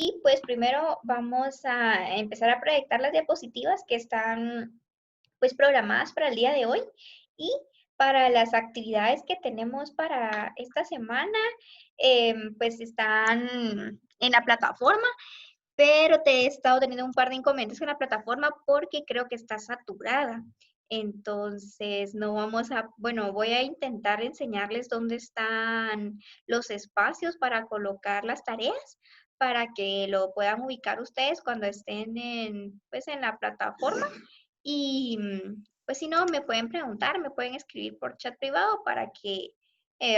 Y pues primero vamos a empezar a proyectar las diapositivas que están pues programadas para el día de hoy y para las actividades que tenemos para esta semana, pues están en la plataforma, pero te he estado teniendo un par de inconvenientes con la plataforma porque creo que está saturada. Entonces, no vamos a, bueno, voy a intentar enseñarles dónde están los espacios para colocar las tareas para que lo puedan ubicar ustedes cuando estén en, pues, en la plataforma. Y pues si no, me pueden preguntar, me pueden escribir por chat privado para que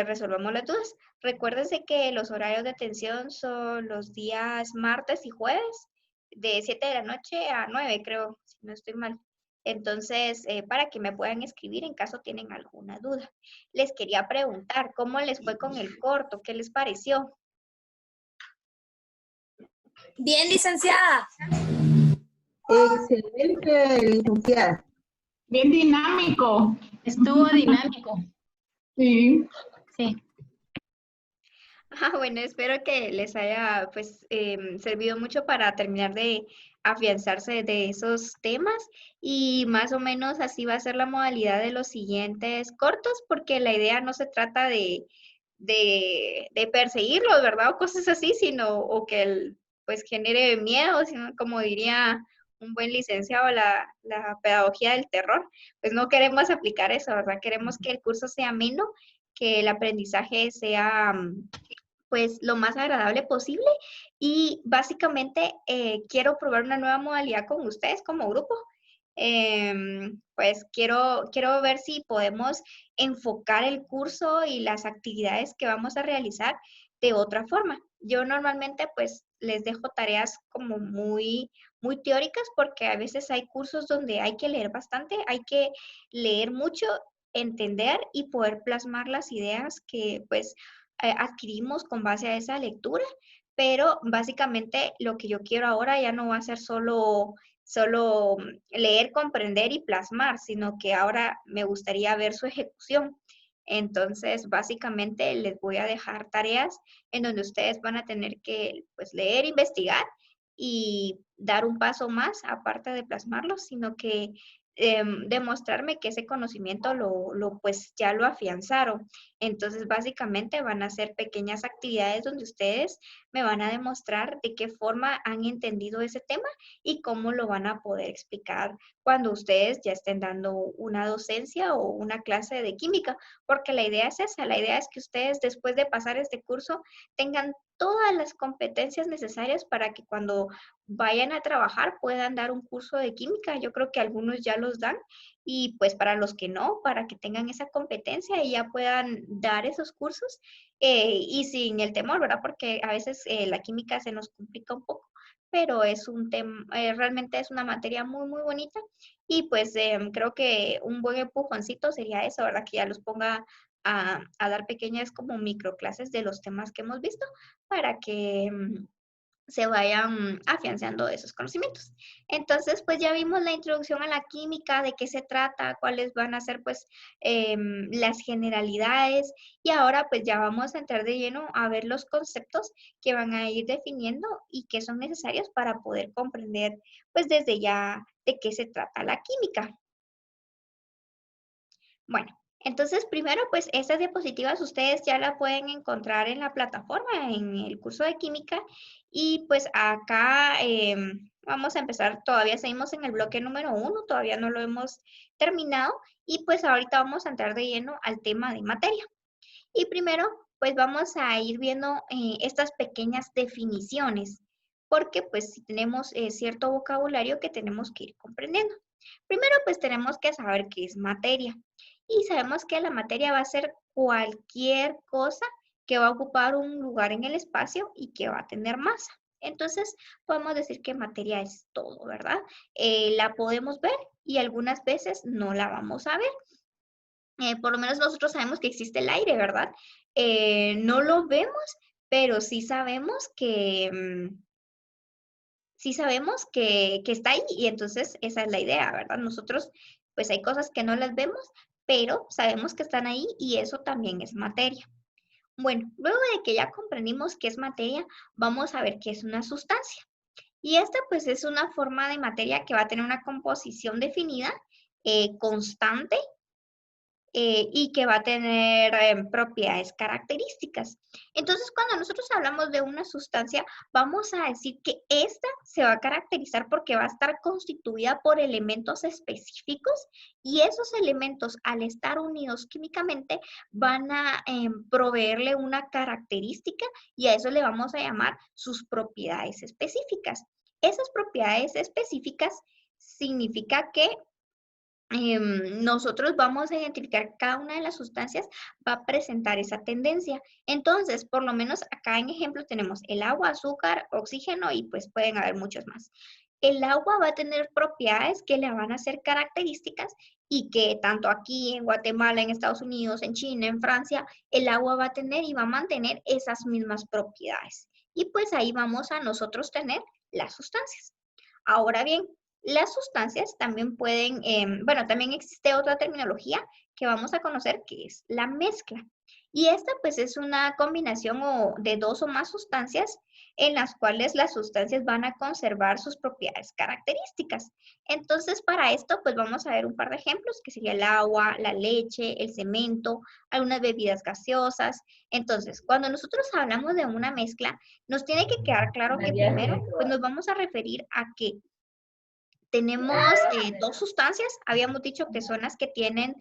resolvamos las dudas. Recuérdense que los horarios de atención son los días martes y jueves, de 7 de la noche a 9, creo, si no estoy mal. Entonces, para que me puedan escribir en caso tienen alguna duda. Les quería preguntar, ¿cómo les fue con el corto? ¿Qué les pareció? Bien, licenciada. Excelente, licenciada. Bien dinámico. Estuvo dinámico. Sí. Sí. Bueno, espero que les haya pues servido mucho para terminar de afianzarse de esos temas y más o menos así va a ser la modalidad de los siguientes cortos porque la idea no se trata de perseguirlos, ¿verdad? O cosas así, sino o que pues genere miedo, sino como diría un buen licenciado, la pedagogía del terror. Pues no queremos aplicar eso, ¿verdad? Queremos que el curso sea ameno, que el aprendizaje sea pues lo más agradable posible y básicamente quiero probar una nueva modalidad con ustedes como grupo. Pues quiero ver si podemos enfocar el curso y las actividades que vamos a realizar de otra forma. Yo normalmente pues les dejo tareas como muy teóricas porque a veces hay cursos donde hay que leer bastante, hay que leer mucho, entender y poder plasmar las ideas que pues adquirimos con base a esa lectura, pero básicamente lo que yo quiero ahora ya no va a ser solo leer, comprender y plasmar, sino que ahora me gustaría ver su ejecución. Entonces, básicamente les voy a dejar tareas en donde ustedes van a tener que pues, leer, investigar y dar un paso más, aparte de plasmarlo, sino que demostrarme que ese conocimiento pues ya lo afianzaron. Entonces, básicamente van a ser pequeñas actividades donde ustedes me van a demostrar de qué forma han entendido ese tema y cómo lo van a poder explicar cuando ustedes ya estén dando una docencia o una clase de química, porque la idea es esa, la idea es que ustedes después de pasar este curso tengan todas las competencias necesarias para que cuando vayan a trabajar puedan dar un curso de química. Yo creo que algunos ya los dan y pues para los que no, para que tengan esa competencia y ya puedan dar esos cursos y sin el temor, ¿verdad? Porque a veces la química se nos complica un poco, pero es un tema, realmente es una materia muy bonita y pues creo que un buen empujoncito sería eso, ¿verdad? Que ya los ponga a dar pequeñas como microclases de los temas que hemos visto para que se vayan afianzando esos conocimientos. Entonces, pues ya vimos la introducción a la química, de qué se trata, cuáles van a ser pues las generalidades y ahora pues ya vamos a entrar de lleno a ver los conceptos que van a ir definiendo y que son necesarios para poder comprender pues desde ya de qué se trata la química. Bueno, entonces primero pues estas diapositivas ustedes ya la pueden encontrar en la plataforma, en el curso de química y pues acá vamos a empezar, todavía seguimos en el bloque número 1, todavía no lo hemos terminado y pues ahorita vamos a entrar de lleno al tema de materia. Y primero pues vamos a ir viendo estas pequeñas definiciones porque pues si tenemos cierto vocabulario que tenemos que ir comprendiendo. Primero pues tenemos que saber qué es materia. Y sabemos que la materia va a ser cualquier cosa que va a ocupar un lugar en el espacio y que va a tener masa. Entonces, podemos decir que materia es todo, ¿verdad? La podemos ver y algunas veces no la vamos a ver. Por lo menos nosotros sabemos que existe el aire, ¿verdad? No lo vemos, pero sí sabemos que está ahí y entonces esa es la idea, ¿verdad? Nosotros, pues hay cosas que no las vemos, pero sabemos que están ahí y eso también es materia. Bueno, luego de que ya comprendimos qué es materia, vamos a ver qué es una sustancia. Y esta pues es una forma de materia que va a tener una composición definida, constante, y que va a tener propiedades características. Entonces, cuando nosotros hablamos de una sustancia, vamos a decir que esta se va a caracterizar porque va a estar constituida por elementos específicos y esos elementos, al estar unidos químicamente, van a proveerle una característica y a eso le vamos a llamar sus propiedades específicas. Esas propiedades específicas significa que nosotros vamos a identificar cada una de las sustancias, va a presentar esa tendencia. Entonces, por lo menos acá en ejemplo tenemos el agua, azúcar, oxígeno y pues pueden haber muchos más. El agua va a tener propiedades que le van a ser características y que tanto aquí en Guatemala, en Estados Unidos, en China, en Francia, el agua va a tener y va a mantener esas mismas propiedades. Y pues ahí vamos a nosotros tener las sustancias. Ahora bien, las sustancias también pueden, bueno, también existe otra terminología que vamos a conocer que es la mezcla. Y esta pues es una combinación de dos o más sustancias en las cuales las sustancias van a conservar sus propiedades características. Entonces, para esto pues vamos a ver un par de ejemplos que sería el agua, la leche, el cemento, algunas bebidas gaseosas. Entonces, cuando nosotros hablamos de una mezcla, nos tiene que quedar claro que primero pues nos vamos a referir a que tenemos dos sustancias, habíamos dicho que son las que tienen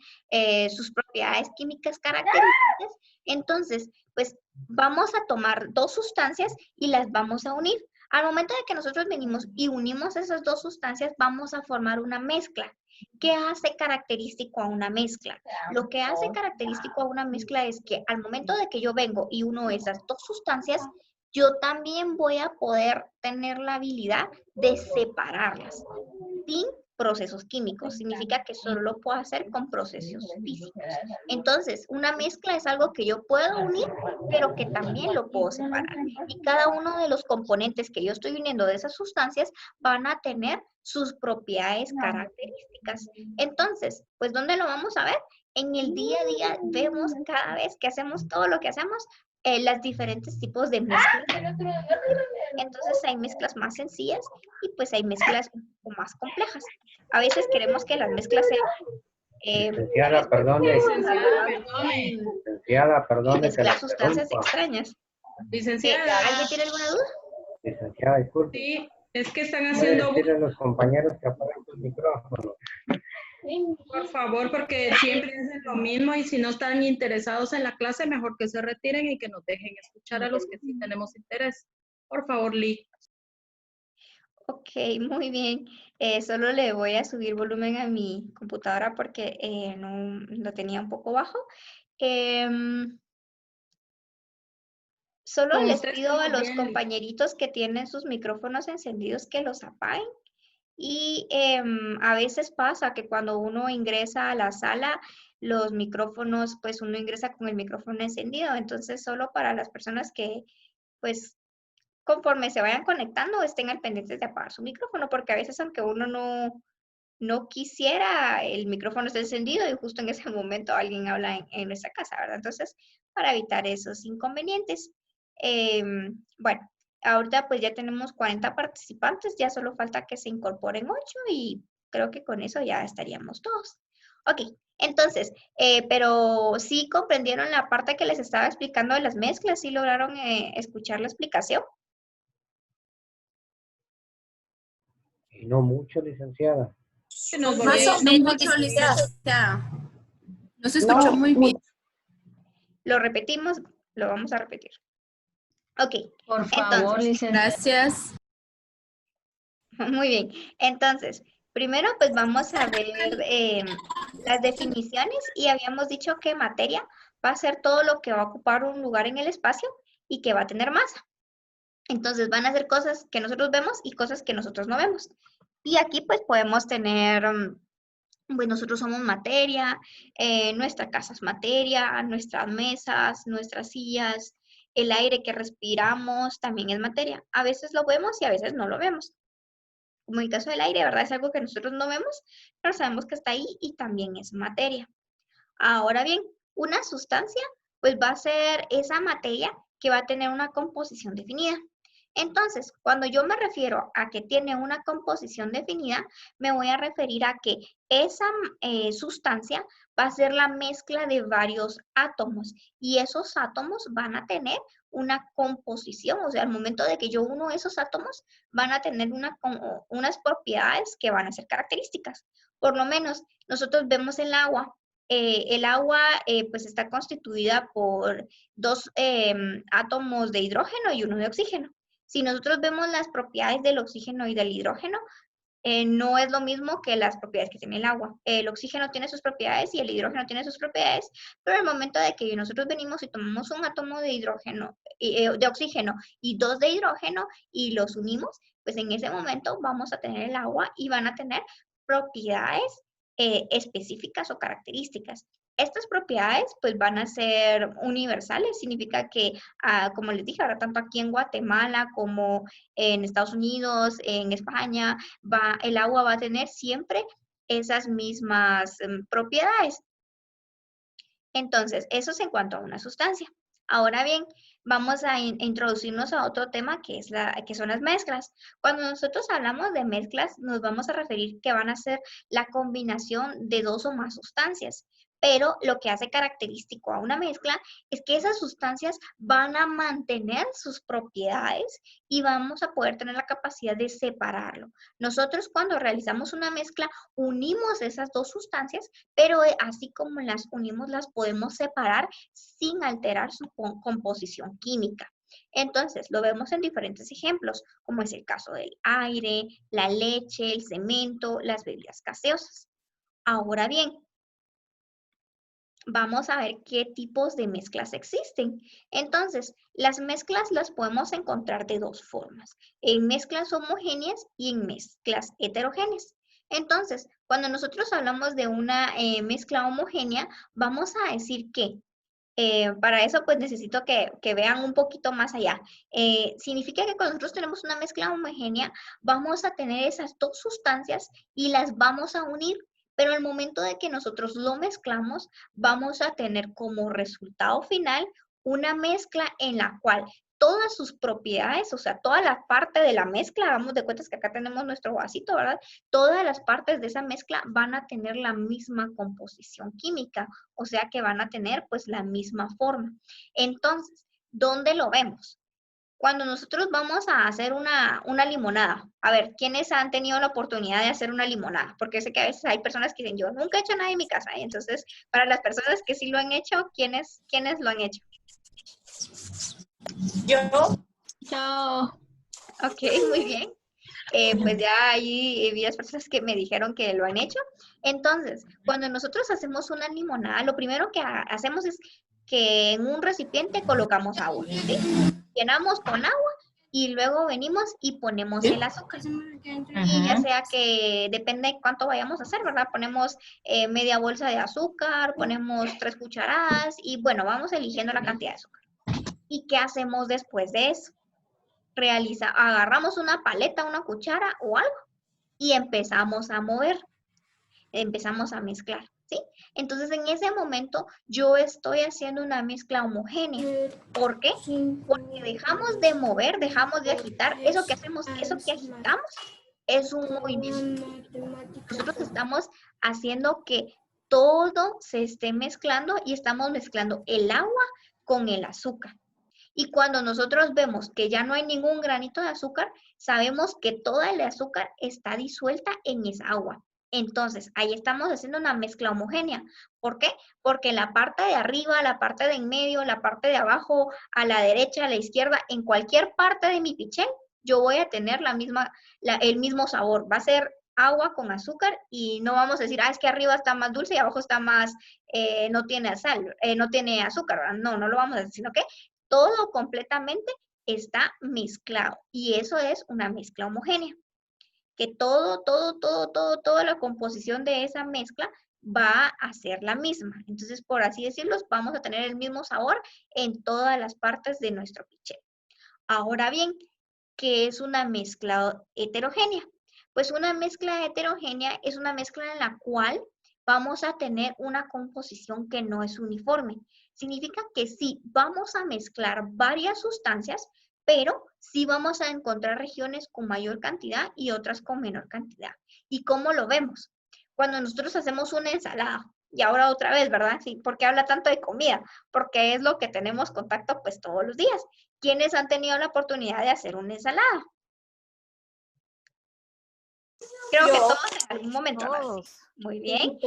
sus propiedades químicas características. Entonces, pues vamos a tomar dos sustancias y las vamos a unir. Al momento de que nosotros venimos y unimos esas dos sustancias, vamos a formar una mezcla. ¿Qué hace característico a una mezcla? Lo que hace característico a una mezcla es que al momento de que yo vengo y uno esas dos sustancias, yo también voy a poder tener la habilidad de separarlas sin procesos químicos. Significa que solo lo puedo hacer con procesos físicos. Entonces, una mezcla es algo que yo puedo unir, pero que también lo puedo separar. Y cada uno de los componentes que yo estoy uniendo de esas sustancias van a tener sus propiedades características. Entonces, pues, ¿dónde lo vamos a ver? En el día a día vemos cada vez que hacemos todo lo que hacemos, las diferentes tipos de mezclas. Entonces hay mezclas más sencillas y pues hay mezclas un poco más complejas. A veces queremos que las mezclas sean Licenciada, perdone. Licenciada, y perdone que la mezclar sustancias interrumpa. extrañas. Licenciada. ¿Alguien tiene alguna duda? Licenciada, disculpe. Sí, es que están ¿Puede haciendo decirle a los compañeros que apaguen sus micrófonos? por favor, porque siempre hacen lo mismo y si no están interesados en la clase, mejor que se retiren y que nos dejen escuchar a los que sí tenemos interés. Por favor, Lee. Ok, muy bien. Solo le voy a subir volumen a mi computadora porque no, lo tenía un poco bajo. Solo Con les usted pido a estamos los bien, Lee. compañeritos que tienen sus micrófonos encendidos que los apaguen. Y a veces pasa que cuando uno ingresa a la sala, los micrófonos, pues uno ingresa con el micrófono encendido. Entonces, solo para las personas que, pues, conforme se vayan conectando, estén al pendiente de apagar su micrófono, porque a veces, aunque uno no quisiera, el micrófono está encendido y justo en ese momento alguien habla en nuestra casa, ¿verdad? Entonces, para evitar esos inconvenientes. Bueno, ahorita pues ya tenemos 40 participantes, ya solo falta que se incorporen 8 y creo que con eso ya estaríamos todos. Ok, entonces, pero sí comprendieron la parte que les estaba explicando de las mezclas, sí lograron escuchar la explicación. Y no mucho, licenciada. Que nos Más volvieron- o menos, licenciada. No se escuchó No, muy bien. Lo repetimos, lo vamos a repetir. Ok, por favor, entonces, licenciada. Gracias. muy bien. Entonces, primero pues vamos a ver las definiciones y habíamos dicho que materia va a ser todo lo que va a ocupar un lugar en el espacio y que va a tener masa. Entonces van a ser cosas que nosotros vemos y cosas que nosotros no vemos. Y aquí pues podemos tener, pues nosotros somos materia, nuestra casa es materia, nuestras mesas, nuestras sillas, el aire que respiramos también es materia. A veces lo vemos y a veces no lo vemos. Como en el caso del aire, ¿verdad? Es algo que nosotros no vemos, pero sabemos que está ahí y también es materia. Ahora bien, una sustancia, pues va a ser esa materia que va a tener una composición definida. Entonces, cuando yo me refiero a que tiene una composición definida, me voy a referir a que esa sustancia va a ser la mezcla de varios átomos y esos átomos van a tener una composición, o sea, al momento de que yo uno esos átomos, van a tener unas propiedades que van a ser características. Por lo menos, nosotros vemos el agua pues está constituida por dos átomos de hidrógeno y uno de oxígeno. Si nosotros vemos las propiedades del oxígeno y del hidrógeno, no es lo mismo que las propiedades que tiene el agua. El oxígeno tiene sus propiedades y el hidrógeno tiene sus propiedades, pero al momento de que nosotros venimos y tomamos un átomo de hidrógeno, de oxígeno y dos de hidrógeno y los unimos, pues en ese momento vamos a tener el agua y van a tener propiedades específicas o características. Estas propiedades pues van a ser universales, significa que, como les dije, ahora tanto aquí en Guatemala como en Estados Unidos, en España, el agua va a tener siempre esas mismas propiedades. Entonces, eso es en cuanto a una sustancia. Ahora bien, vamos a introducirnos a otro tema que son las mezclas. Cuando nosotros hablamos de mezclas, nos vamos a referir que van a ser la combinación de dos o más sustancias. Pero lo que hace característico a una mezcla es que esas sustancias van a mantener sus propiedades y vamos a poder tener la capacidad de separarlo. Nosotros cuando realizamos una mezcla unimos esas dos sustancias, pero así como las unimos las podemos separar sin alterar su composición química. Entonces, lo vemos en diferentes ejemplos, como es el caso del aire, la leche, el cemento, las bebidas gaseosas. Ahora bien, vamos a ver qué tipos de mezclas existen. Entonces, las mezclas las podemos encontrar de dos formas, en mezclas homogéneas y en mezclas heterogéneas. Entonces, cuando nosotros hablamos de una mezcla homogénea, vamos a decir que para eso, pues necesito que vean un poquito más allá. Significa que cuando nosotros tenemos una mezcla homogénea, vamos a tener esas dos sustancias y las vamos a unir, pero al momento de que nosotros lo mezclamos, vamos a tener como resultado final una mezcla en la cual todas sus propiedades, o sea, toda la parte de la mezcla, hagamos de cuentas que acá tenemos nuestro vasito, ¿verdad? Todas las partes de esa mezcla van a tener la misma composición química, o sea que van a tener pues la misma forma. Entonces, ¿dónde lo vemos? Cuando nosotros vamos a hacer una limonada, a ver, ¿quiénes han tenido la oportunidad de hacer una limonada? Porque sé que a veces hay personas que dicen, yo nunca he hecho nada en mi casa, y entonces, para las personas que sí lo han hecho, ¿quiénes lo han hecho? Yo. Ok, muy bien. Pues ya hay varias personas que me dijeron que lo han hecho. Entonces, cuando nosotros hacemos una limonada, lo primero que hacemos es que en un recipiente colocamos agua, ¿sí? Llenamos con agua y luego venimos y ponemos el azúcar. Y ya sea que depende de cuánto vayamos a hacer, ¿verdad? Ponemos media bolsa de azúcar, ponemos 3 cucharadas y bueno, vamos eligiendo la cantidad de azúcar. ¿Y qué hacemos después de eso? Agarramos una paleta, una cuchara o algo y empezamos a mover, empezamos a mezclar, ¿sí? Entonces en ese momento yo estoy haciendo una mezcla homogénea. ¿Por qué? Porque dejamos de mover, dejamos de agitar. Eso que hacemos, eso que agitamos es un movimiento. Nosotros estamos haciendo que todo se esté mezclando y estamos mezclando el agua con el azúcar. Y cuando nosotros vemos que ya no hay ningún granito de azúcar, sabemos que toda el azúcar está disuelta en esa agua. Entonces, ahí estamos haciendo una mezcla homogénea. ¿Por qué? Porque la parte de arriba, la parte de en medio, la parte de abajo, a la derecha, a la izquierda, en cualquier parte de mi pichel, yo voy a tener el mismo sabor. Va a ser agua con azúcar y no vamos a decir, es que arriba está más dulce y abajo está más, no tiene sal, no tiene azúcar, ¿verdad? No, no lo vamos a decir, sino que todo completamente está mezclado y eso es una mezcla homogénea, que toda la composición de esa mezcla va a ser la misma. Entonces, por así decirlo, vamos a tener el mismo sabor en todas las partes de nuestro pichel. Ahora bien, ¿qué es una mezcla heterogénea? Pues una mezcla heterogénea es una mezcla en la cual vamos a tener una composición que no es uniforme. Significa que sí, vamos a mezclar varias sustancias, pero sí vamos a encontrar regiones con mayor cantidad y otras con menor cantidad. ¿Y cómo lo vemos? Cuando nosotros hacemos una ensalada, y ahora otra vez, ¿verdad? Sí, ¿por qué habla tanto de comida? Porque es lo que tenemos contacto pues todos los días. ¿Quiénes han tenido la oportunidad de hacer una ensalada? Creo que todos en algún momento lo hacen. Muy bien.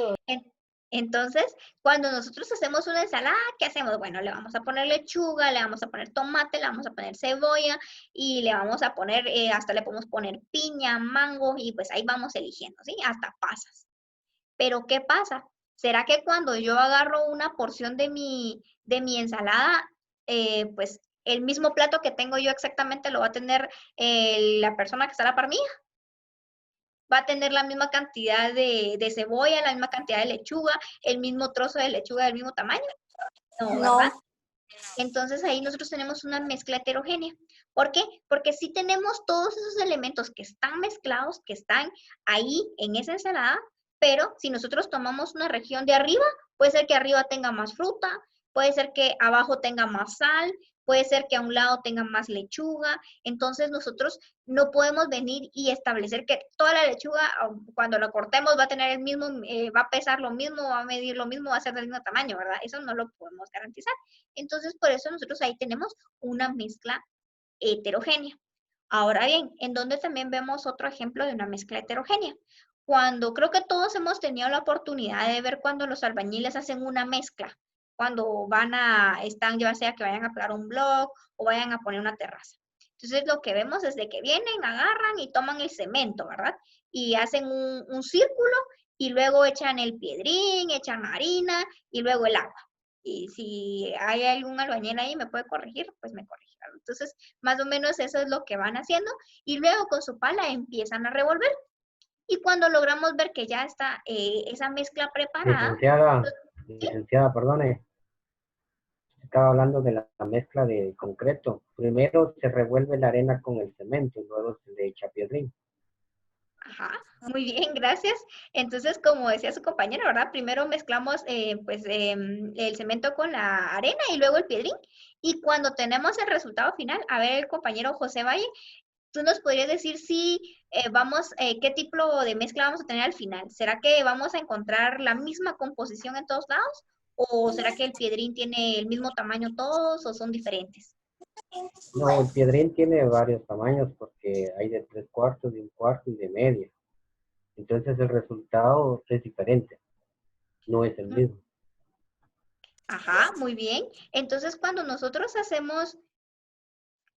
Entonces, cuando nosotros hacemos una ensalada, ¿qué hacemos? Bueno, le vamos a poner lechuga, le vamos a poner tomate, le vamos a poner cebolla y le vamos a poner, hasta le podemos poner piña, mango y pues ahí vamos eligiendo, ¿sí? Hasta pasas. Pero ¿qué pasa? ¿Será que cuando yo agarro una porción de mi ensalada, pues el mismo plato que tengo yo exactamente lo va a tener la persona que está a la par mía? ¿Va a tener la misma cantidad de cebolla, la misma cantidad de lechuga, el mismo trozo de lechuga del mismo tamaño? No, ¿verdad? Entonces ahí nosotros tenemos una mezcla heterogénea. ¿Por qué? Porque sí tenemos todos esos elementos que están mezclados, que están ahí en esa ensalada, pero si nosotros tomamos una región de arriba, puede ser que arriba tenga más fruta, puede ser que abajo tenga más sal, puede ser que a un lado tenga más lechuga. Entonces nosotros no podemos venir y establecer que toda la lechuga, cuando la cortemos, va a tener el mismo, va a pesar lo mismo, va a medir lo mismo, va a ser del mismo tamaño, ¿verdad? Eso no lo podemos garantizar. Entonces, por eso nosotros ahí tenemos una mezcla heterogénea. Ahora bien, en donde también vemos otro ejemplo de una mezcla heterogénea. Cuando creo que todos hemos tenido la oportunidad de ver cuando los albañiles hacen una mezcla, cuando están ya sea que vayan a pegar un block o vayan a poner una terraza. Entonces lo que vemos es de que vienen, agarran y toman el cemento, ¿verdad? Y hacen un círculo y luego echan el piedrín, echan harina y luego el agua. Y si hay algún albañil ahí me puede corregir, pues me corrige. Entonces, más o menos eso es lo que van haciendo y luego con su pala empiezan a revolver. Y cuando logramos ver que ya está esa mezcla preparada, Licenciada, perdone, estaba hablando de la mezcla de concreto. Primero se revuelve la arena con el cemento y luego se le echa piedrín. Ajá, muy bien, gracias. Entonces, como decía su compañero, ¿verdad? Primero mezclamos el cemento con la arena y luego el piedrín. Y cuando tenemos el resultado final, a ver, el compañero José Valle, ¿tú nos podrías decir si qué tipo de mezcla vamos a tener al final? ¿Será que vamos a encontrar la misma composición en todos lados? ¿O será que el piedrín tiene el mismo tamaño todos o son diferentes? No, el piedrín tiene varios tamaños porque hay de 3/4, de 1/4 y de media. Entonces el resultado es diferente, no es el mismo. Ajá, muy bien. Entonces, cuando nosotros hacemos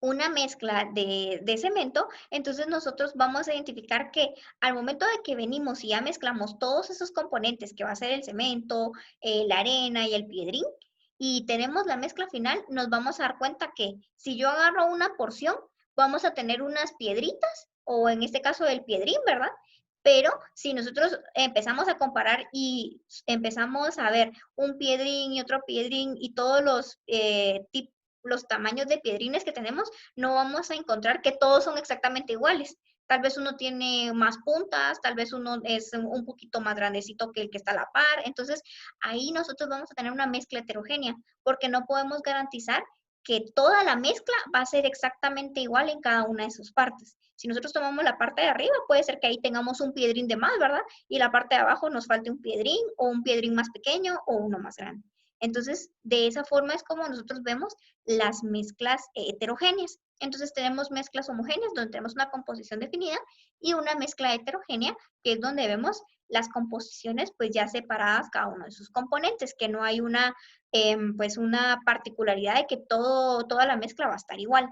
una mezcla de cemento, entonces nosotros vamos a identificar que al momento de que venimos y ya mezclamos todos esos componentes, que va a ser el cemento, la arena y el piedrín, y tenemos la mezcla final, nos vamos a dar cuenta que si yo agarro una porción, vamos a tener unas piedritas, o en este caso el piedrín, ¿verdad? Pero si nosotros empezamos a comparar y empezamos a ver un piedrín y otro piedrín y todos los tamaños de piedrines que tenemos, no vamos a encontrar que todos son exactamente iguales. Tal vez uno tiene más puntas, tal vez uno es un poquito más grandecito que el que está a la par. Entonces, ahí nosotros vamos a tener una mezcla heterogénea, porque no podemos garantizar que toda la mezcla va a ser exactamente igual en cada una de sus partes. Si nosotros tomamos la parte de arriba, puede ser que ahí tengamos un piedrín de más, ¿verdad? Y la parte de abajo nos falte un piedrín o un piedrín más pequeño o uno más grande. Entonces, de esa forma es como nosotros vemos las mezclas heterogéneas. Entonces, tenemos mezclas homogéneas donde tenemos una composición definida y una mezcla heterogénea que es donde vemos las composiciones pues ya separadas cada uno de sus componentes, que no hay pues una particularidad de que toda la mezcla va a estar igual.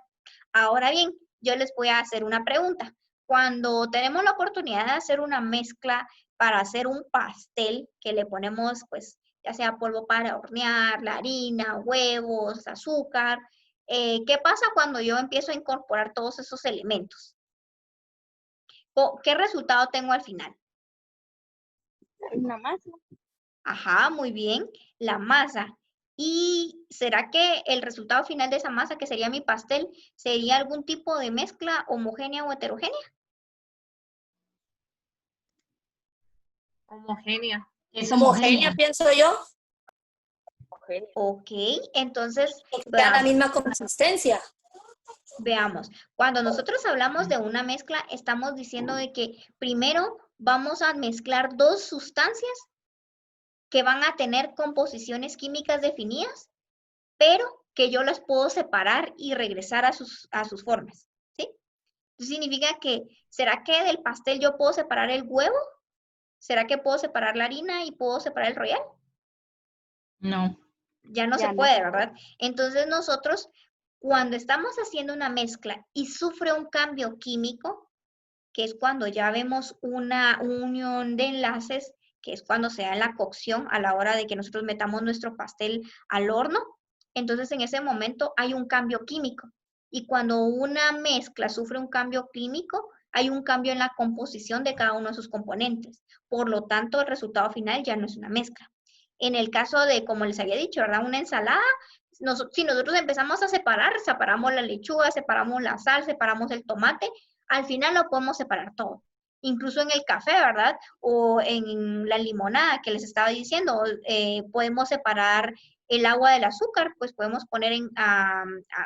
Ahora bien, yo les voy a hacer una pregunta. Cuando tenemos la oportunidad de hacer una mezcla para hacer un pastel que le ponemos pues ya sea polvo para hornear, la harina, huevos, azúcar. ¿Qué pasa cuando yo empiezo a incorporar todos esos elementos? ¿Qué resultado tengo al final? Una masa. Ajá, muy bien, la masa. ¿Y será que el resultado final de esa masa, que sería mi pastel, sería algún tipo de mezcla homogénea o heterogénea? Homogénea. Es Homogénea, homogénea. pienso yo. Ok, entonces Porque da la veamos. misma consistencia. Veamos, cuando nosotros hablamos de una mezcla, estamos diciendo de que primero vamos a mezclar dos sustancias que van a tener composiciones químicas definidas, pero que yo las puedo separar y regresar a sus formas, ¿sí? Eso significa que, ¿será que del pastel yo puedo separar el huevo? ¿Será que puedo separar la harina y puedo separar el royal? No. Ya no se puede, ¿verdad? Entonces nosotros, cuando estamos haciendo una mezcla y sufre un cambio químico, que es cuando ya vemos una unión de enlaces, que es cuando se da la cocción a la hora de que nosotros metamos nuestro pastel al horno, entonces en ese momento hay un cambio químico. Y cuando una mezcla sufre un cambio químico, hay un cambio en la composición de cada uno de sus componentes. Por lo tanto, el resultado final ya no es una mezcla. En el caso de, como les había dicho, ¿verdad? Una ensalada, si nosotros empezamos a separamos la lechuga, separamos la sal, separamos el tomate, al final lo podemos separar todo. Incluso en el café, ¿verdad? O en la limonada que les estaba diciendo, podemos separar el agua del azúcar, pues podemos poner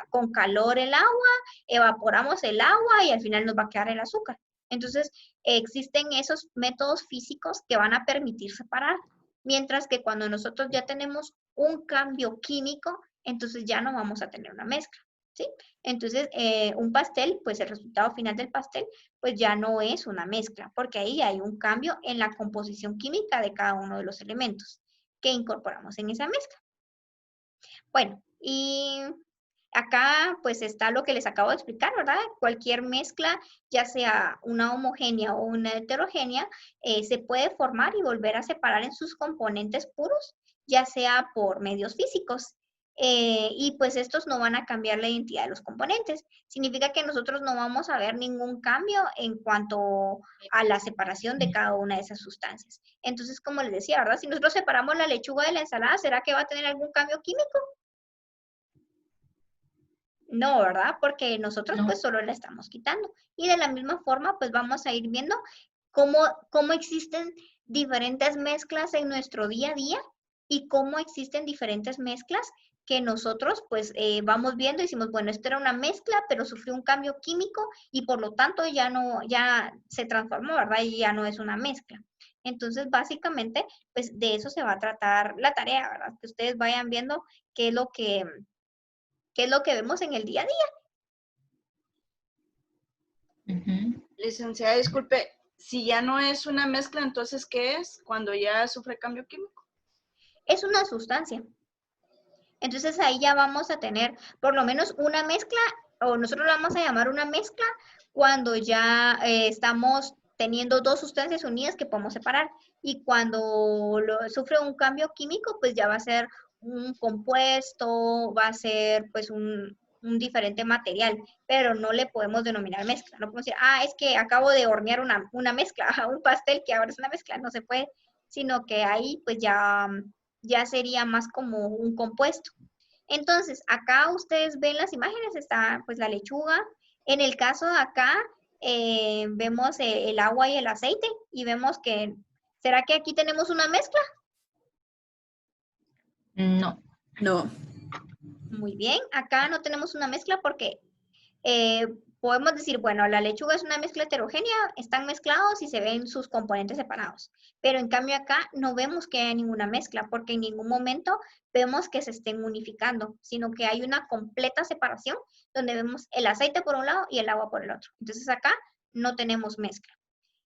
con calor el agua, evaporamos el agua y al final nos va a quedar el azúcar. Entonces, existen esos métodos físicos que van a permitir separar, mientras que cuando nosotros ya tenemos un cambio químico, entonces ya no vamos a tener una mezcla, ¿sí? Entonces, un pastel, pues el resultado final del pastel, pues ya no es una mezcla, porque ahí hay un cambio en la composición química de cada uno de los elementos que incorporamos en esa mezcla. Bueno, y acá pues está lo que les acabo de explicar, ¿verdad? Cualquier mezcla, ya sea una homogénea o una heterogénea, se puede formar y volver a separar en sus componentes puros, ya sea por medios físicos. Y pues estos no van a cambiar la identidad de los componentes. Significa que nosotros no vamos a ver ningún cambio en cuanto a la separación de cada una de esas sustancias. Entonces, como les decía, ¿verdad? Si nosotros separamos la lechuga de la ensalada, ¿será que va a tener algún cambio químico? No, ¿verdad? Porque nosotros No. pues solo la estamos quitando. Y de la misma forma pues vamos a ir viendo cómo existen diferentes mezclas en nuestro día a día y cómo existen diferentes mezclas que nosotros pues vamos viendo y decimos, bueno, esto era una mezcla, pero sufrió un cambio químico y por lo tanto ya se transformó, ¿verdad? Y ya no es una mezcla. Entonces, básicamente, pues de eso se va a tratar la tarea, ¿verdad? Que ustedes vayan viendo qué es lo que vemos en el día a día. Licenciada, disculpe, si ya no es una mezcla, entonces, ¿qué es cuando ya sufre cambio químico? Es una sustancia. Entonces ahí ya vamos a tener por lo menos una mezcla, o nosotros la vamos a llamar una mezcla cuando ya estamos teniendo dos sustancias unidas que podemos separar. Y cuando sufre un cambio químico, pues ya va a ser un compuesto, va a ser pues un diferente material, pero no le podemos denominar mezcla. No podemos decir, es que acabo de hornear una mezcla, un pastel que ahora es una mezcla, no se puede, sino que ahí pues ya sería más como un compuesto. Entonces, acá ustedes ven las imágenes, está pues la lechuga. En el caso de acá, vemos el agua y el aceite y vemos que, ¿será que aquí tenemos una mezcla? No. No. Muy bien, acá no tenemos una mezcla porque podemos decir, bueno, la lechuga es una mezcla heterogénea, están mezclados y se ven sus componentes separados. Pero en cambio acá no vemos que haya ninguna mezcla porque en ningún momento vemos que se estén unificando, sino que hay una completa separación donde vemos el aceite por un lado y el agua por el otro. Entonces acá no tenemos mezcla.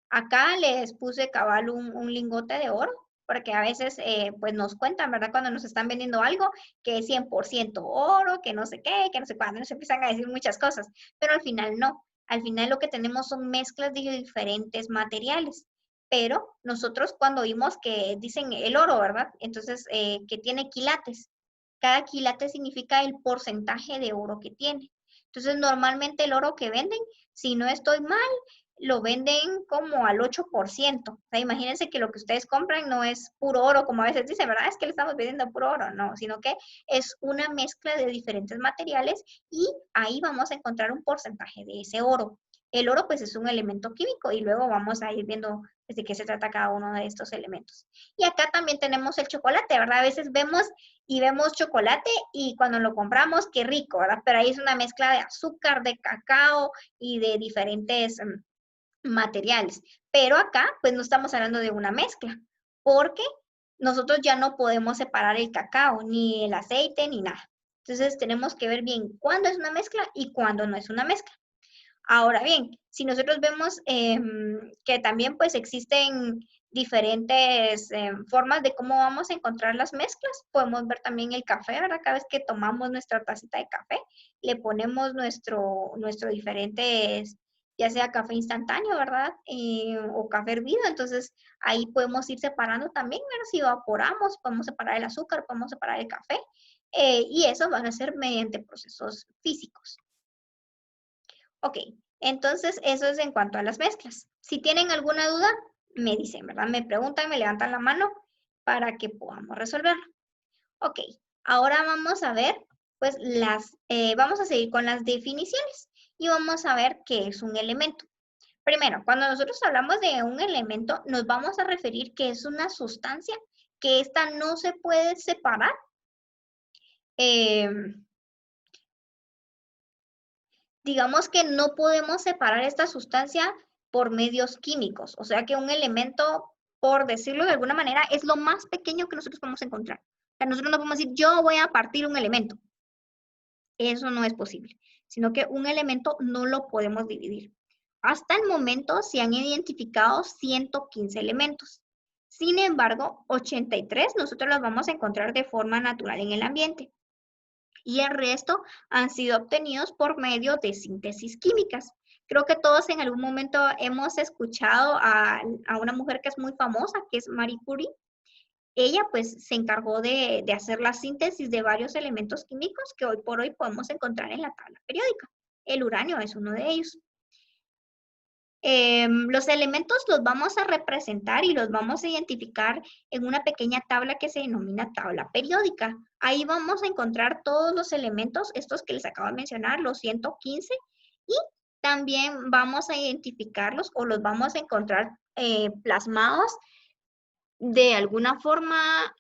Acá les puse cabal un lingote de oro, porque a veces pues nos cuentan, ¿verdad? Cuando nos están vendiendo algo que es 100% oro, que no sé qué, que no sé cuándo, nos empiezan a decir muchas cosas, pero al final no. Al final lo que tenemos son mezclas de diferentes materiales. Pero nosotros cuando vimos que dicen el oro, ¿verdad? Entonces, que tiene quilates. Cada quilate significa el porcentaje de oro que tiene. Entonces, normalmente el oro que venden, si no estoy mal, lo venden como al 8%. O sea, imagínense que lo que ustedes compran no es puro oro, como a veces dicen, ¿verdad? Es que le estamos vendiendo puro oro. No, sino que es una mezcla de diferentes materiales y ahí vamos a encontrar un porcentaje de ese oro. El oro pues es un elemento químico y luego vamos a ir viendo de qué se trata cada uno de estos elementos. Y acá también tenemos el chocolate, ¿verdad? A veces vemos chocolate y cuando lo compramos, qué rico, ¿verdad? Pero ahí es una mezcla de azúcar, de cacao y de diferentes materiales. Pero acá, pues no estamos hablando de una mezcla, porque nosotros ya no podemos separar el cacao, ni el aceite, ni nada. Entonces tenemos que ver bien cuándo es una mezcla y cuándo no es una mezcla. Ahora bien, si nosotros vemos que también pues existen diferentes formas de cómo vamos a encontrar las mezclas, podemos ver también el café, ¿verdad? Cada vez que tomamos nuestra tacita de café, le ponemos nuestro diferentes, ya sea café instantáneo, ¿verdad? O café hervido, entonces ahí podemos ir separando también, ¿verdad? Si evaporamos, podemos separar el azúcar, podemos separar el café, y eso van a ser mediante procesos físicos. Ok, entonces eso es en cuanto a las mezclas. Si tienen alguna duda, me dicen, ¿verdad? Me preguntan, me levantan la mano para que podamos resolverlo. Ok, ahora vamos a ver, pues vamos a seguir con las definiciones y vamos a ver qué es un elemento. Primero, cuando nosotros hablamos de un elemento, nos vamos a referir que es una sustancia que esta no se puede separar. Digamos que no podemos separar esta sustancia por medios químicos. O sea que un elemento, por decirlo de alguna manera, es lo más pequeño que nosotros podemos encontrar. O sea, nosotros no podemos decir, yo voy a partir un elemento. Eso no es posible. Sino que un elemento no lo podemos dividir. Hasta el momento se han identificado 115 elementos. Sin embargo, 83 nosotros los vamos a encontrar de forma natural en el ambiente. Y el resto han sido obtenidos por medio de síntesis químicas. Creo que todos en algún momento hemos escuchado a una mujer que es muy famosa, que es Marie Curie. Ella pues se encargó de hacer la síntesis de varios elementos químicos que hoy por hoy podemos encontrar en la tabla periódica. El uranio es uno de ellos. Los elementos los vamos a representar y los vamos a identificar en una pequeña tabla que se denomina tabla periódica. Ahí vamos a encontrar todos los elementos, estos que les acabo de mencionar, los 115, y también vamos a identificarlos o los vamos a encontrar plasmados de alguna forma.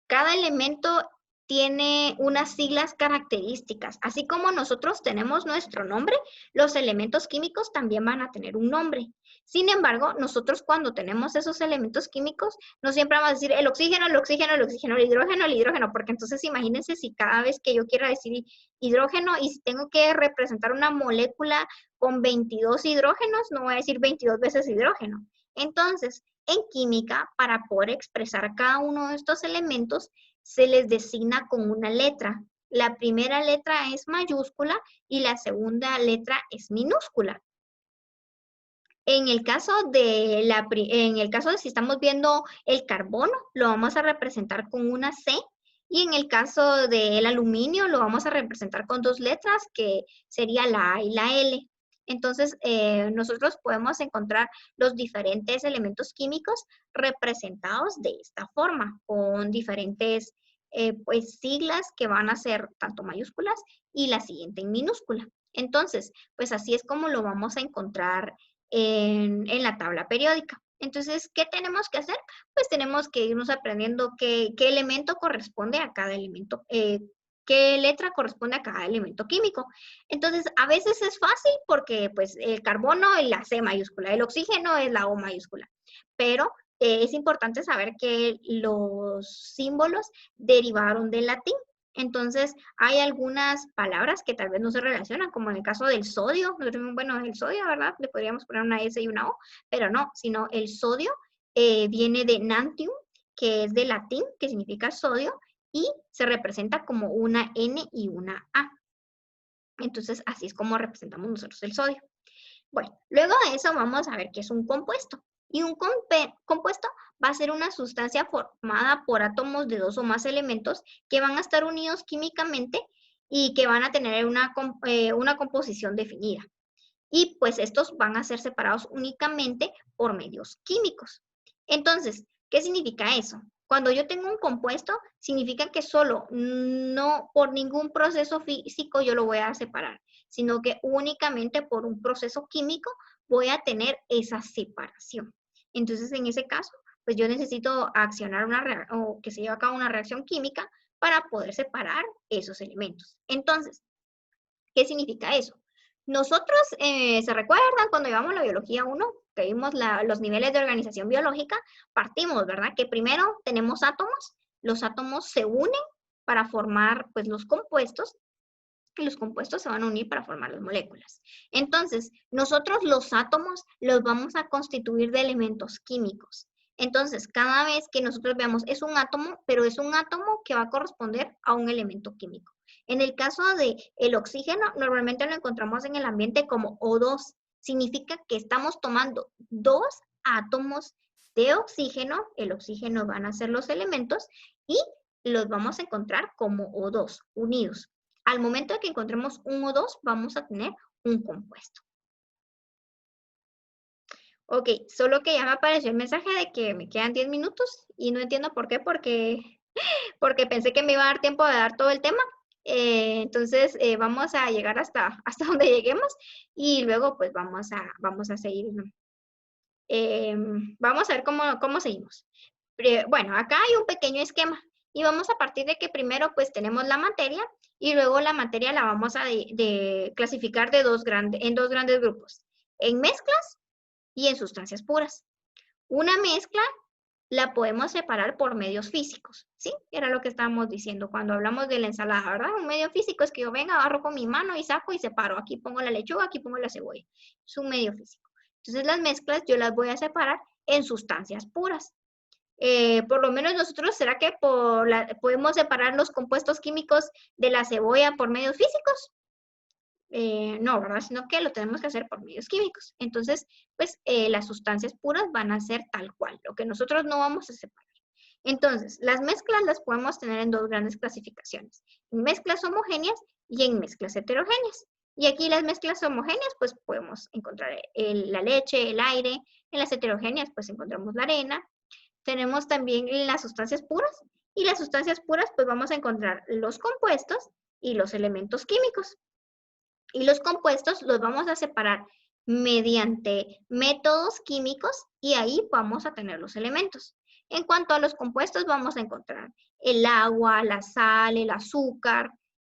Cada elemento tiene unas siglas características. Así como nosotros tenemos nuestro nombre, los elementos químicos también van a tener un nombre. Sin embargo, nosotros cuando tenemos esos elementos químicos, no siempre vamos a decir el oxígeno, el oxígeno, el oxígeno, el hidrógeno, porque entonces imagínense si cada vez que yo quiera decir hidrógeno y si tengo que representar una molécula con 22 hidrógenos, no voy a decir 22 veces hidrógeno. Entonces, en química, para poder expresar cada uno de estos elementos, se les designa con una letra. La primera letra es mayúscula y la segunda letra es minúscula. En el caso de si estamos viendo el carbono, lo vamos a representar con una C, y en el caso del aluminio lo vamos a representar con dos letras, que sería la A y la L. Entonces, nosotros podemos encontrar los diferentes elementos químicos representados de esta forma, con diferentes pues, siglas que van a ser tanto mayúsculas y la siguiente en minúscula. Entonces, pues así es como lo vamos a encontrar en la tabla periódica. Entonces, ¿qué tenemos que hacer? Pues tenemos que irnos aprendiendo qué elemento corresponde a cada elemento, qué letra corresponde a cada elemento químico. Entonces, a veces es fácil porque pues el carbono es la C mayúscula, el oxígeno es la O mayúscula, pero es importante saber que los símbolos derivaron del latín. Entonces, hay algunas palabras que tal vez no se relacionan, como en el caso del sodio. Bueno, el sodio, ¿verdad? Le podríamos poner una S y una O, pero no, sino el sodio viene de nantium, que es de latín, que significa sodio, y se representa como una N y una A. Entonces, así es como representamos nosotros el sodio. Bueno, luego de eso vamos a ver qué es un compuesto. Y un compuesto va a ser una sustancia formada por átomos de dos o más elementos que van a estar unidos químicamente y que van a tener una composición definida. Y pues estos van a ser separados únicamente por medios químicos. Entonces, ¿qué significa eso? Cuando yo tengo un compuesto, significa que solo, no por ningún proceso físico yo lo voy a separar, sino que únicamente por un proceso químico voy a tener esa separación. Entonces, en ese caso, pues yo necesito accionar o que se lleve a cabo una reacción química para poder separar esos elementos. Entonces, ¿qué significa eso? Nosotros, ¿se recuerdan cuando llevamos la biología 1? Que vimos los niveles de organización biológica, partimos, ¿verdad? Que primero tenemos átomos, los átomos se unen para formar, pues, los compuestos, y los compuestos se van a unir para formar las moléculas. Entonces, nosotros los átomos los vamos a constituir de elementos químicos. Entonces, cada vez que nosotros veamos, es un átomo, pero es un átomo que va a corresponder a un elemento químico. En el caso del oxígeno, normalmente lo encontramos en el ambiente como O2. Significa que estamos tomando dos átomos de oxígeno, el oxígeno van a ser los elementos, y los vamos a encontrar como O2, unidos. Al momento de que encontremos un O2, vamos a tener un compuesto. Ok, solo que ya me apareció el mensaje de que me quedan 10 minutos y no entiendo por qué, porque pensé que me iba a dar tiempo de dar todo el tema. Entonces, vamos a llegar hasta donde lleguemos y luego pues vamos a seguir. Vamos a ver cómo seguimos. Bueno, acá hay un pequeño esquema y vamos a partir de que primero pues tenemos la materia y luego la materia la vamos a clasificar en dos grandes grupos, en mezclas y en sustancias puras. Una mezcla la podemos separar por medios físicos, ¿sí? Era lo que estábamos diciendo cuando hablamos de la ensalada, ¿verdad? Un medio físico es que yo venga, agarro con mi mano y saco y separo. Aquí pongo la lechuga, aquí pongo la cebolla. Es un medio físico. Entonces las mezclas yo las voy a separar en sustancias puras. Por lo menos nosotros, ¿será que podemos separar los compuestos químicos de la cebolla por medios físicos? No, ¿verdad? Sino que lo tenemos que hacer por medios químicos. Entonces, pues las sustancias puras van a ser tal cual, lo que nosotros no vamos a separar. Entonces, las mezclas las podemos tener en dos grandes clasificaciones, en mezclas homogéneas y en mezclas heterogéneas. Y aquí las mezclas homogéneas, pues podemos encontrar la leche, el aire. En las heterogéneas, pues encontramos la arena. Tenemos también las sustancias puras. Y las sustancias puras, pues vamos a encontrar los compuestos y los elementos químicos. Y los compuestos los vamos a separar mediante métodos químicos y ahí vamos a tener los elementos. En cuanto a los compuestos, vamos a encontrar el agua, la sal, el azúcar.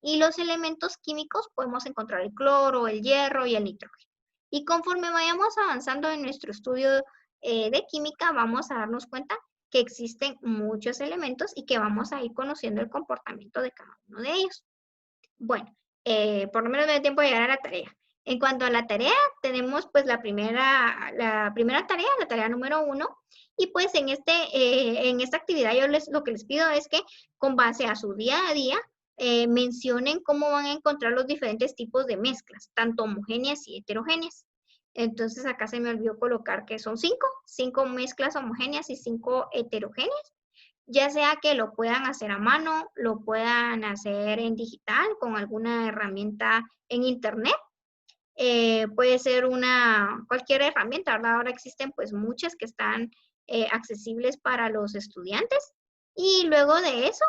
Y los elementos químicos podemos encontrar el cloro, el hierro y el nitrógeno. Y conforme vayamos avanzando en nuestro estudio de química, vamos a darnos cuenta que existen muchos elementos y que vamos a ir conociendo el comportamiento de cada uno de ellos. Bueno, por lo menos me da tiempo de llegar a la tarea. En cuanto a la tarea, tenemos pues la primera tarea, la tarea número 1. Y pues en esta actividad yo lo que les pido es que con base a su día a día, mencionen cómo van a encontrar los diferentes tipos de mezclas, tanto homogéneas y heterogéneas. Entonces acá se me olvidó colocar que son 5 mezclas homogéneas y 5 heterogéneas. Ya sea que lo puedan hacer a mano, lo puedan hacer en digital con alguna herramienta en internet. Puede ser cualquier herramienta, ¿verdad? Ahora existen pues muchas que están accesibles para los estudiantes. Y luego de eso,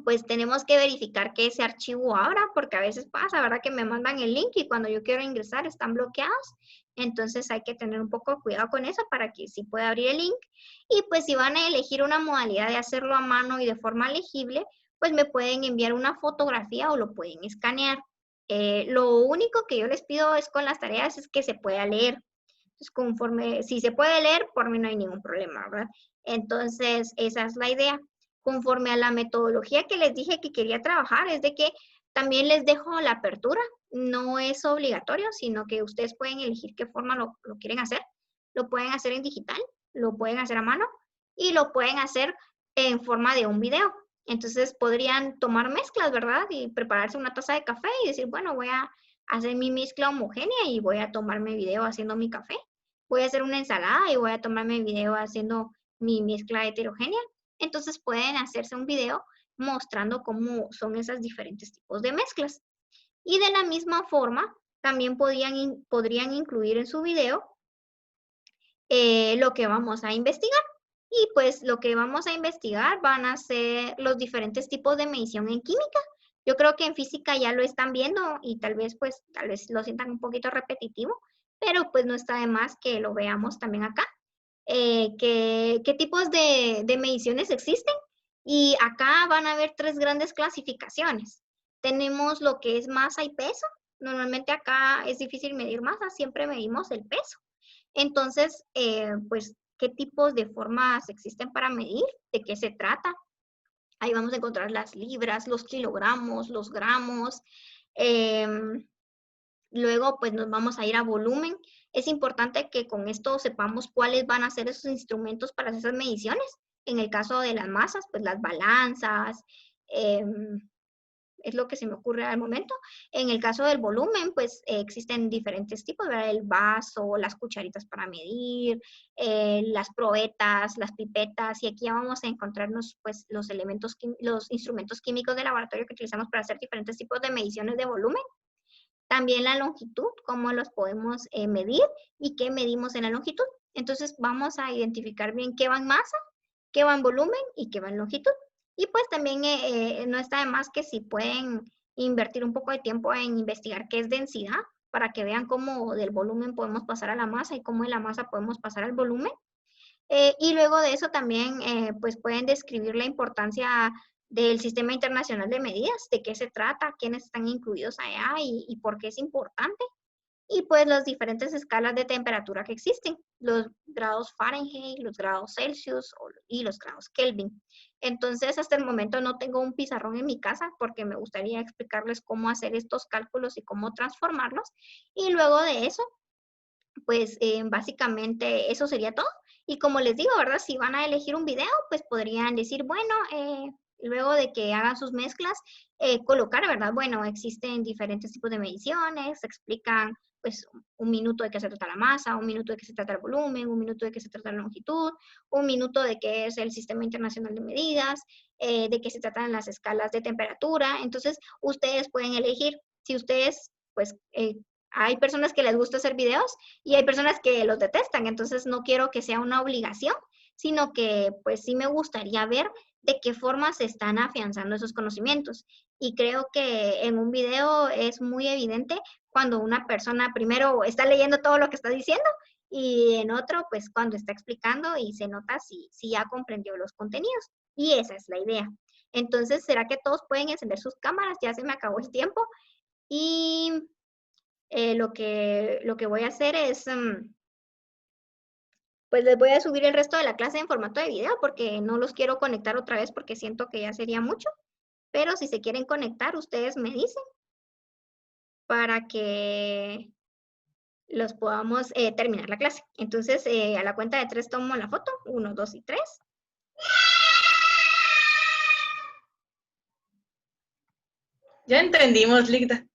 pues tenemos que verificar que ese archivo abra, porque a veces pasa, ¿verdad? Que me mandan el link y cuando yo quiero ingresar están bloqueados. Entonces hay que tener un poco de cuidado con eso para que sí pueda abrir el link. Y pues si van a elegir una modalidad de hacerlo a mano y de forma legible, pues me pueden enviar una fotografía o lo pueden escanear. Lo único que yo les pido es con las tareas es que se pueda leer. Entonces, si se puede leer, por mí no hay ningún problema, ¿verdad? Entonces, esa es la idea. Conforme a la metodología que les dije que quería trabajar, es de que también les dejo la apertura. No es obligatorio, sino que ustedes pueden elegir qué forma lo quieren hacer. Lo pueden hacer en digital, lo pueden hacer a mano y lo pueden hacer en forma de un video. Entonces podrían tomar mezclas, ¿verdad? Y prepararse una taza de café y decir, bueno, voy a hacer mi mezcla homogénea y voy a tomarme video haciendo mi café. Voy a hacer una ensalada y voy a tomarme video haciendo mi mezcla heterogénea. Entonces pueden hacerse un video mostrando cómo son esos diferentes tipos de mezclas. Y de la misma forma, también podrían incluir en su video lo que vamos a investigar. Y pues lo que vamos a investigar van a ser los diferentes tipos de medición en química. Yo creo que en física ya lo están viendo y tal vez lo sientan un poquito repetitivo, pero pues no está de más que lo veamos también acá. ¿Qué tipos de mediciones existen? Y acá van a haber 3 grandes clasificaciones. Tenemos lo que es masa y peso. Normalmente acá es difícil medir masa, siempre medimos el peso. Entonces, pues, ¿qué tipos de formas existen para medir? ¿De qué se trata? Ahí vamos a encontrar las libras, los kilogramos, los gramos. Luego, pues nos vamos a ir a volumen. Es importante que con esto sepamos cuáles van a ser esos instrumentos para hacer esas mediciones. En el caso de las masas, pues las balanzas, es lo que se me ocurre al momento. En el caso del volumen, pues existen diferentes tipos, ¿verdad? El vaso, las cucharitas para medir, las probetas, las pipetas, y aquí ya vamos a encontrarnos pues los instrumentos químicos de laboratorio que utilizamos para hacer diferentes tipos de mediciones de volumen. También la longitud, cómo los podemos medir y qué medimos en la longitud. Entonces vamos a identificar bien qué va en masa, qué va en volumen y qué va en longitud. Y pues también no está de más que si pueden invertir un poco de tiempo en investigar qué es densidad, para que vean cómo del volumen podemos pasar a la masa y cómo de la masa podemos pasar al volumen. Y luego de eso también pues pueden describir la importancia del Sistema Internacional de Medidas, de qué se trata, quiénes están incluidos allá y por qué es importante. Y pues las diferentes escalas de temperatura que existen, los grados Fahrenheit, los grados Celsius y los grados Kelvin. Entonces, hasta el momento no tengo un pizarrón en mi casa porque me gustaría explicarles cómo hacer estos cálculos y cómo transformarlos. Y luego de eso, pues básicamente eso sería todo. Y como les digo, ¿verdad? Si van a elegir un video, pues podrían decir, bueno, luego de que hagan sus mezclas, colocar, ¿verdad? Bueno, existen diferentes tipos de mediciones, se explican pues un minuto de qué se trata la masa, un minuto de qué se trata el volumen, un minuto de qué se trata la longitud, un minuto de qué es el Sistema Internacional de Medidas, de qué se tratan las escalas de temperatura. Entonces, ustedes pueden elegir si ustedes, pues, hay personas que les gusta hacer videos y hay personas que los detestan, entonces no quiero que sea una obligación, sino que pues sí me gustaría ver de qué forma se están afianzando esos conocimientos. Y creo que en un video es muy evidente cuando una persona primero está leyendo todo lo que está diciendo y en otro pues cuando está explicando y se nota si ya comprendió los contenidos. Y esa es la idea. Entonces, ¿será que todos pueden encender sus cámaras? Ya se me acabó el tiempo. Y lo que voy a hacer es, pues les voy a subir el resto de la clase en formato de video porque no los quiero conectar otra vez porque siento que ya sería mucho. Pero si se quieren conectar, ustedes me dicen para que los podamos terminar la clase. Entonces, a la cuenta de 3 tomo la foto. 1, 2 y 3. Ya entendimos, Ligda.